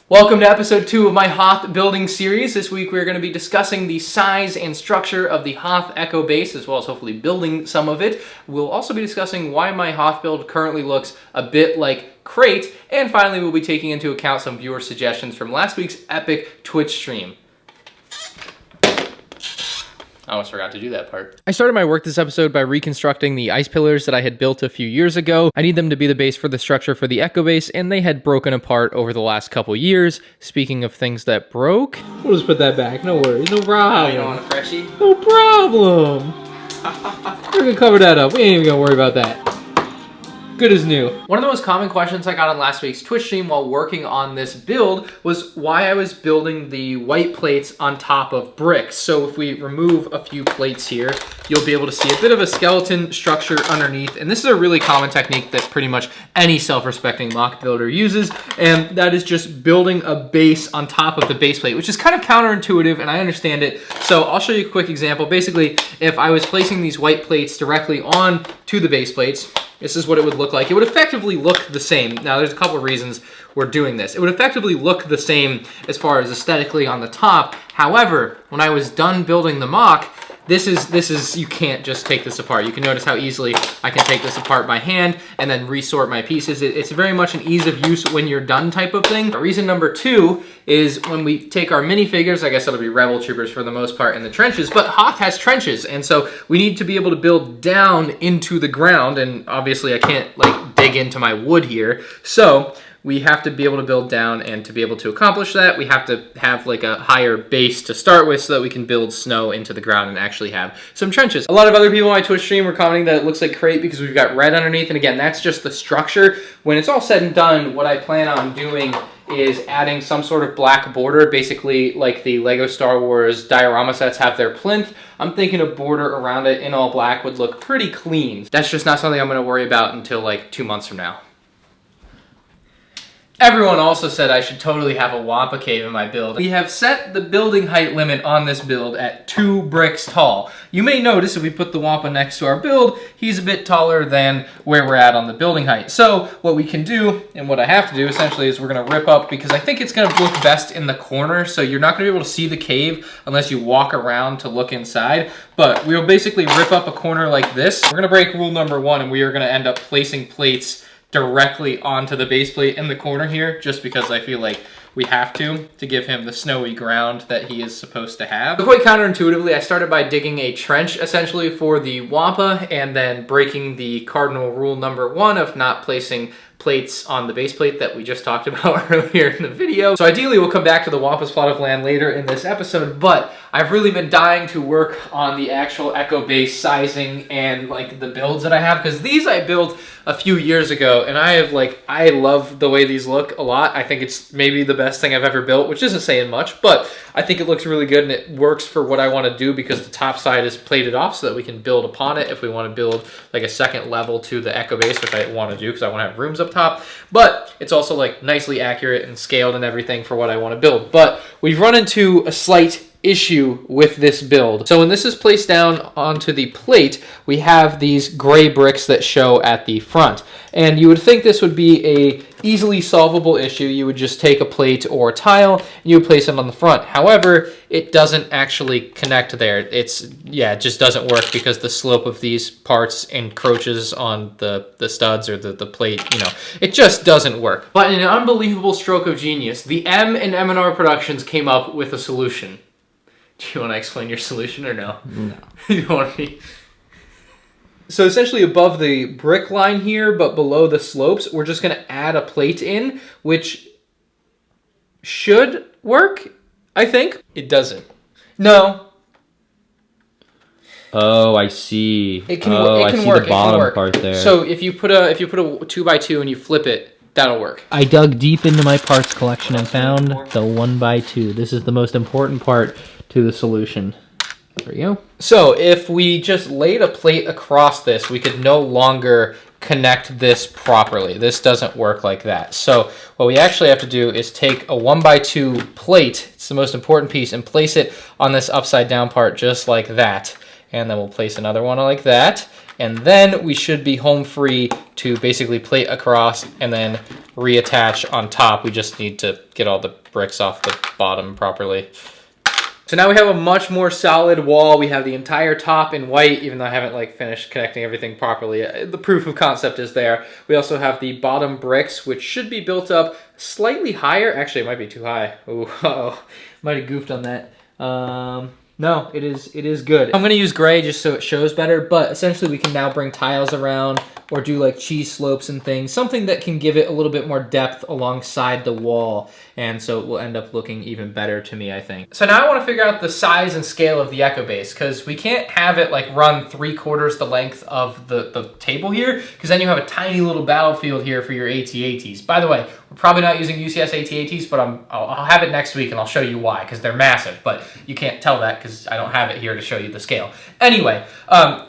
Welcome to episode 2 of my Hoth building series. This week we're going to be discussing the size and structure of the Hoth Echo base, as well as hopefully building some of it. We'll also be discussing why my Hoth build currently looks a bit like Crate, and finally we'll be taking into account some viewer suggestions from last week's epic Twitch stream. I almost forgot to do that part. I started my work this episode by reconstructing the ice pillars that I had built a few years ago. I need them to be the base for the structure for the Echo base, and they had broken apart over the last couple years. Speaking of things that broke... We'll just put that back, no worries, no problem. Oh, you don't want a freshie? No problem. We're gonna cover that up, we ain't even gonna worry about that. Good as new. One of the most common questions I got on last week's Twitch stream while working on this build was why I was building the white plates on top of bricks. So if we remove a few plates here, you'll be able to see a bit of a skeleton structure underneath. And this is a really common technique that pretty much any self-respecting mock builder uses. And that is just building a base on top of the base plate, which is kind of counterintuitive, and I understand it. So I'll show you a quick example. Basically, if I was placing these white plates directly on to the base plates, this is what it would look like. It would effectively look the same. Now, there's a couple of reasons we're doing this. It would effectively look the same as far as aesthetically on the top. However, when I was done building the mock, this is, you can't just take this apart. You can notice how easily I can take this apart by hand and then resort my pieces. It's very much an ease of use when you're done type of thing. Reason number 2 is when we take our minifigures, I guess it'll be rebel troopers for the most part in the trenches, but Hoth has trenches, and so we need to be able to build down into the ground, and obviously I can't like dig into my wood here, so we have to be able to build down, and to be able to accomplish that, we have to have like a higher base to start with so that we can build snow into the ground and actually have some trenches. A lot of other people on my Twitch stream were commenting that it looks like Crate because we've got red underneath, and again, that's just the structure. When it's all said and done, what I plan on doing is adding some sort of black border, basically like the Lego Star Wars diorama sets have their plinth. I'm thinking a border around it in all black would look pretty clean. That's just not something I'm gonna worry about until like 2 months from now. Everyone also said I should totally have a Wampa Cave in my build. We have set the building height limit on this build at 2 bricks tall. You may notice if we put the Wampa next to our build, he's a bit taller than where we're at on the building height. So what we can do, and what I have to do essentially, is we're gonna rip up, because I think it's gonna look best in the corner, so you're not gonna be able to see the cave unless you walk around to look inside. But we'll basically rip up a corner like this. We're gonna break rule number 1, and we are gonna end up placing plates directly onto the base plate in the corner here, just because I feel like we have to give him the snowy ground that he is supposed to have. Quite counterintuitively, I started by digging a trench essentially for the Wampa, and then breaking the cardinal rule number 1 of not placing plates on the base plate that we just talked about earlier in the video. So ideally we'll come back to the Wampa's plot of land later in this episode, but I've really been dying to work on the actual Echo base sizing and like the builds that I have, because these I built a few years ago, and I love the way these look a lot. I think it's maybe the best thing I've ever built, which isn't saying much, but I think it looks really good, and it works for what I want to do because the top side is plated off so that we can build upon it if we want to build like a second level to the Echo base, which I want to do because I want to have rooms up top. But it's also like nicely accurate and scaled and everything for what I want to build. But we've run into a slight issue with this build. So when this is placed down onto the plate, we have these gray bricks that show at the front. And you would think this would be a easily solvable issue. You would just take a plate or a tile and you would place it on the front. However, it doesn't actually connect there. It just doesn't work because the slope of these parts encroaches on the studs or the plate, you know. It just doesn't work. But in an unbelievable stroke of genius, the M in MandRproductions came up with a solution. Do you want to explain your solution or no? No. You don't want me? So essentially above the brick line here, but below the slopes, we're just going to add a plate in, which should work, I think. It doesn't. No. Oh, I see. It can work. I see the bottom part there. So if you put a 2x2 and you flip it, that'll work. I dug deep into my parts collection and found the 1x2. This is the most important part to the solution. There we go. So if we just laid a plate across this, we could no longer connect this properly. This doesn't work like that. So what we actually have to do is take a 1x2 plate, it's the most important piece, and place it on this upside down part just like that. And then we'll place another one like that. And then we should be home free to basically plate across and then reattach on top. We just need to get all the bricks off the bottom properly. So now we have a much more solid wall. We have the entire top in white, even though I haven't like finished connecting everything properly. The proof of concept is there. We also have the bottom bricks, which should be built up slightly higher. Actually, it might be too high. Ooh, uh-oh. Might have goofed on that. No, it is good. I'm gonna use gray just so it shows better, but essentially we can now bring tiles around or do like cheese slopes and things, something that can give it a little bit more depth alongside the wall. And so it will end up looking even better to me, I think. So now I want to figure out the size and scale of the Echo Base, because we can't have it like run 3/4 the length of the table here, because then you have a tiny little battlefield here for your AT-ATs. By the way, we're probably not using UCS AT-ATs, but I'll have it next week and I'll show you why, because they're massive, but you can't tell that because I don't have it here to show you the scale. Anyway,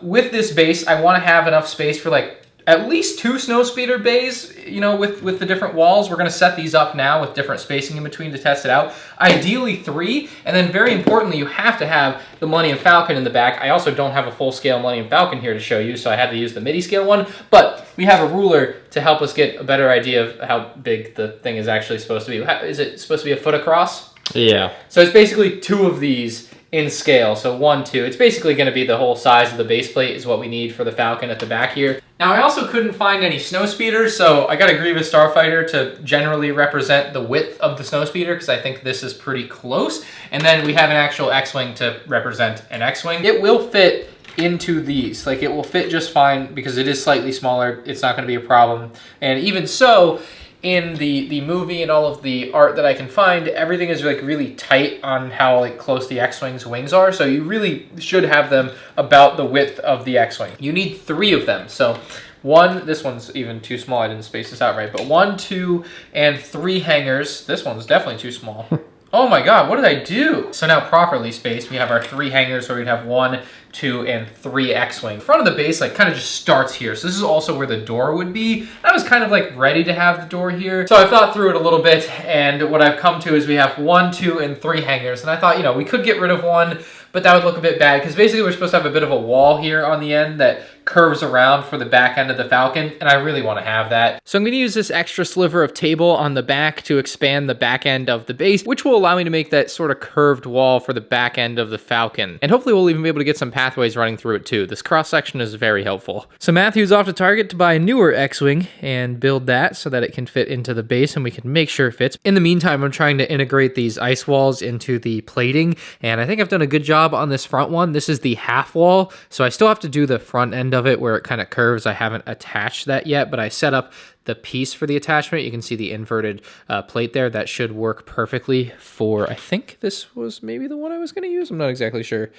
with this base, I want to have enough space for like at least 2 snowspeeder bays, you know, with the different walls. We're gonna set these up now with different spacing in between to test it out. Ideally 3, and then very importantly, you have to have the Millennium Falcon in the back. I also don't have a full-scale Millennium Falcon here to show you, so I had to use the midi-scale one, but we have a ruler to help us get a better idea of how big the thing is actually supposed to be. Is it supposed to be a foot across? Yeah. So it's basically 2 of these in scale, so 1, 2. It's basically going to be the whole size of the base plate is what we need for the Falcon at the back here. Now I also couldn't find any snowspeeders, so I got a Grievous Starfighter to generally represent the width of the snowspeeder, because I think this is pretty close. And then we have an actual X-Wing to represent an X-Wing. It will fit into these, like it will fit just fine because it is slightly smaller. It's not going to be a problem. And even so, in the movie and all of the art that I can find, everything is like really tight on how like close the X-Wing's wings are. So you really should have them about the width of the X-Wing. You need 3 of them. So 1, this one's even too small. I didn't space this out right, but 1, 2, and 3 hangars. This one's definitely too small. Oh my God, what did I do? So now properly spaced, we have our 3 hangars, so we'd have 1, 2, and 3 X-Wing. The front of the base like kind of just starts here. So this is also where the door would be. I was kind of like ready to have the door here. So I thought through it a little bit, and what I've come to is we have 1, 2, and 3 hangars. And I thought, you know, we could get rid of 1, but that would look a bit bad because basically we're supposed to have a bit of a wall here on the end that curves around for the back end of the Falcon, and I really want to have that. So I'm going to use this extra sliver of table on the back to expand the back end of the base, which will allow me to make that sort of curved wall for the back end of the Falcon. And hopefully we'll even be able to get some pathways running through it too. This cross section is very helpful. So Matthew's off to Target to buy a newer X-Wing and build that so that it can fit into the base and we can make sure it fits. In the meantime, I'm trying to integrate these ice walls into the plating, and I think I've done a good job on this front one. This is the half wall, so I still have to do the front end of it where it kind of curves. I haven't attached that yet, but I set up the piece for the attachment. You can see the inverted plate there. That should work perfectly for, I think this was maybe the one I was going to use. I'm not exactly sure.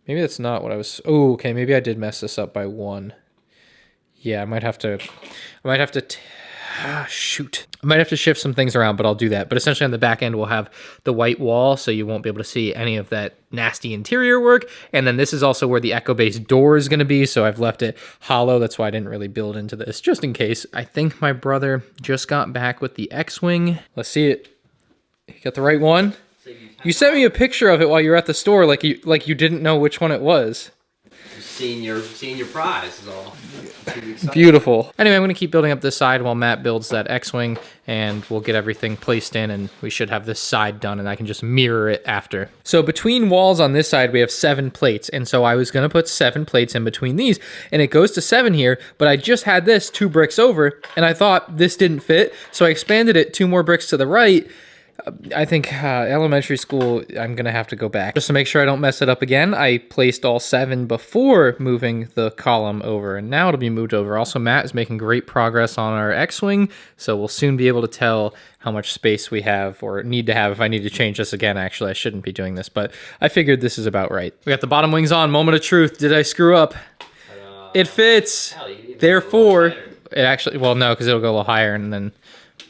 Maybe that's not what I was. Oh, okay. Maybe I did mess this up by 1. Yeah, I might have to shoot. I might have to shift some things around, but I'll do that. But essentially on the back end, we'll have the white wall, so you won't be able to see any of that nasty interior work. And then this is also where the Echo Base door is going to be, so I've left it hollow. That's why I didn't really build into this, just in case. I think my brother just got back with the X-Wing. Let's see it. You got the right one? You sent me a picture of it while you were at the store, like you didn't know which one it was. Seeing your prize is all. Beautiful. Anyway, I'm going to keep building up this side while Matt builds that X-Wing, and we'll get everything placed in, and we should have this side done, and I can just mirror it after. So between walls on this side, we have 7 plates, and so I was going to put 7 plates in between these, and it goes to 7 here, but I just had this 2 bricks over, and I thought this didn't fit, so I expanded it 2 more bricks to the right. I think elementary school, I'm going to have to go back. Just to make sure I don't mess it up again, I placed all 7 before moving the column over, and now it'll be moved over. Also, Matt is making great progress on our X-Wing, so we'll soon be able to tell how much space we have or need to have. If I need to change this again, actually, I shouldn't be doing this, but I figured this is about right. We got the bottom wings on. Moment of truth. Did I screw up? It fits. Therefore, it actually, well, no, because it'll go a little higher, and then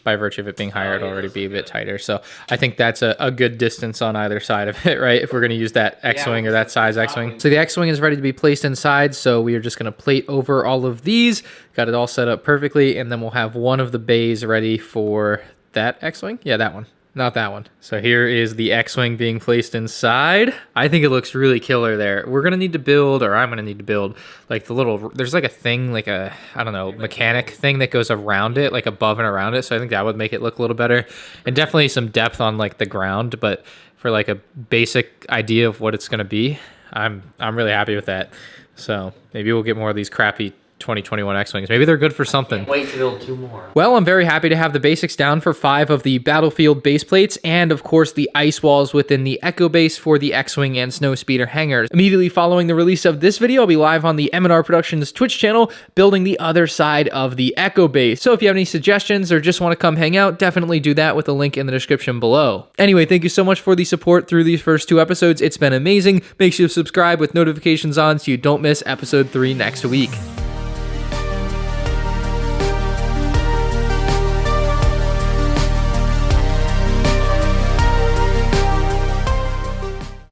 by virtue of it being higher, it'll already be a bit tighter. So I think that's a good distance on either side of it, right? If we're going to use that X-Wing or that size X-Wing. So the X-Wing is ready to be placed inside. So we are just going to plate over all of these. Got it all set up perfectly. And then we'll have one of the bays ready for that X-Wing. Yeah, that one. not that one. So here is the X-Wing being placed inside. I think it looks really killer there. We're gonna need to build, or I'm gonna need to build, like the little, there's like a thing, like a, I don't know, mechanic thing that goes around it, like above and around it. So I think that would make it look a little better. And definitely some depth on like the ground, but for like a basic idea of what it's gonna be, I'm really happy with that. So maybe we'll get more of these crappy 2021 X-Wings. Maybe they're good for something. Wait to build 2 more. Well, I'm very happy to have the basics down for 5 of the battlefield base plates and of course the ice walls within the Echo base for the X-Wing and Snowspeeder hangars. Immediately following the release of this video, I'll be live on the MandRproductions Twitch channel building the other side of the Echo base. So if you have any suggestions or just want to come hang out, definitely do that with the link in the description below. Anyway, thank you so much for the support through these first 2 episodes. It's been amazing. Make sure to subscribe with notifications on so you don't miss episode 3 next week.